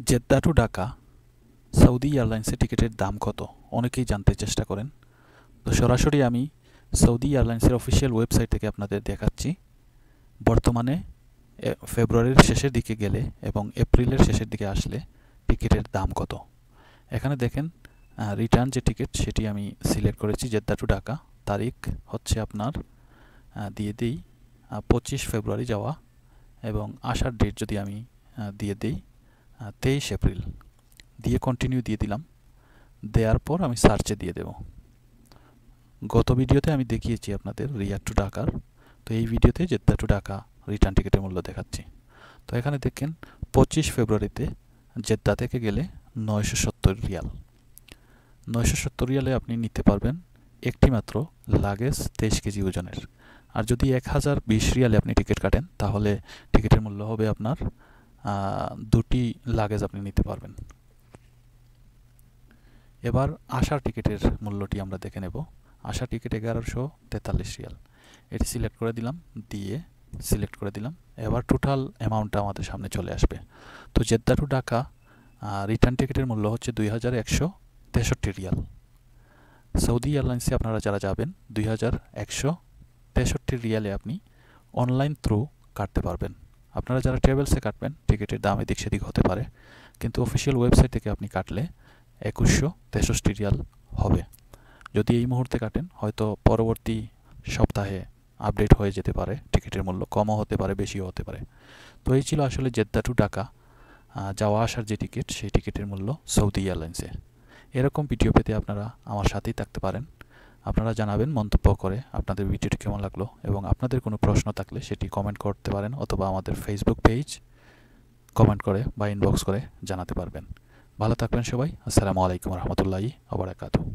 Jeddah two Dhaka Saudi এয়ারলাইন্সের টিকিটের দাম কত অনেকেই জানতে চেষ্টা করেন। তো সরাসরি আমি সৌদি এয়ারলাইন্সের অফিসিয়াল ওয়েবসাইট থেকে আপনাদের দেখাচ্ছি বর্তমানে ফেব্রুয়ারির শেষের দিকে গেলে এবং এপ্রিলের শেষের দিকে আসলে টিকিটের দাম কত। এখানে দেখেন রিটার্ন যে টিকিট সেটি আমি সিলেক্ট করেছি জেদ্দা টু ঢাকা। তারিখ হচ্ছে আপনার দিয়ে দিই 25 ফেব্রুয়ারি যাওয়া এবং আসার ডেট যদি আমি দিয়ে দিই 23 এপ্রিল দিয়ে কন্টিনিউ দিয়ে দিলাম। দেওয়ার পর আমি সার্চে দিয়ে দেব। গত ভিডিওতে আমি দেখিয়েছি আপনাদের রিয়াদ টু ঢাকার, তো এই ভিডিওতে জেদ্দা টু ঢাকা রিটার্ন টিকিটের মূল্য দেখাচ্ছি। তো এখানে দেখেন 25 ফেব্রুয়ারিতে জেদ্দা থেকে গেলে 970 রিয়াল। 970 রিয়ালে আপনি নিতে পারবেন একটি মাত্র লাগেজ 23 কেজি ওজনের। আর যদি 1020 রিয়ালে আপনি টিকিট কাটেন তাহলে টিকিটের মূল্য হবে আপনার দুটি লাগেজ আপনি নিতে পারবেন। এবার আসার টিকিটের মূল্যটি আমরা দেখে নেব। আসার টিকিট 1143 রিয়াল। এটি সিলেক্ট করে দিলাম, দিয়ে সিলেক্ট করে দিলাম। এবার টোটাল অ্যামাউন্টটা আমাদের সামনে চলে আসবে। তো জেদ্দা টু ঢাকা রিটার্ন টিকিটের মূল্য হচ্ছে 2163 রিয়াল। সৌদি এয়ারলাইন্সে আপনারা যারা যাবেন 2163 রিয়ালে আপনি অনলাইন থ্রু কাটতে পারবেন। আপনারা যারা ট্রাভেলসে কাটবেন টিকিটের দাম এদিক সেদিক হতে পারে, কিন্তু অফিসিয়াল ওয়েবসাইট থেকে আপনি কাটলে 2163 রিয়াল হবে। যদি এই মুহূর্তে কাটেন হয়তো পরবর্তী সপ্তাহে আপডেট হয়ে যেতে পারে, টিকিটের মূল্য কমও হতে পারে বেশিও হতে পারে। তো এই ছিল আসলে জেদ্দা টু ঢাকা যাওয়া আসার যে টিকিট সেই টিকিটের মূল্য সৌদি এয়ারলাইন্সে। এরকম ভিডিও পেতে আপনারা আমার সাথেই থাকতে পারেন। আপনারা জানাবেন মন্তব্য করে আপনাদের ভিডিওটি কেমন লাগলো, এবং আপনাদের কোনো প্রশ্ন থাকলে সেটি কমেন্ট করতে পারেন অথবা আমাদের ফেসবুক পেজ কমেন্ট করে বা ইনবক্স করে জানাতে পারবেন। ভালো থাকবেন সবাই। আসসালামু আলাইকুম রহমতুল্লাহি ওয়া বারাকাতুহু।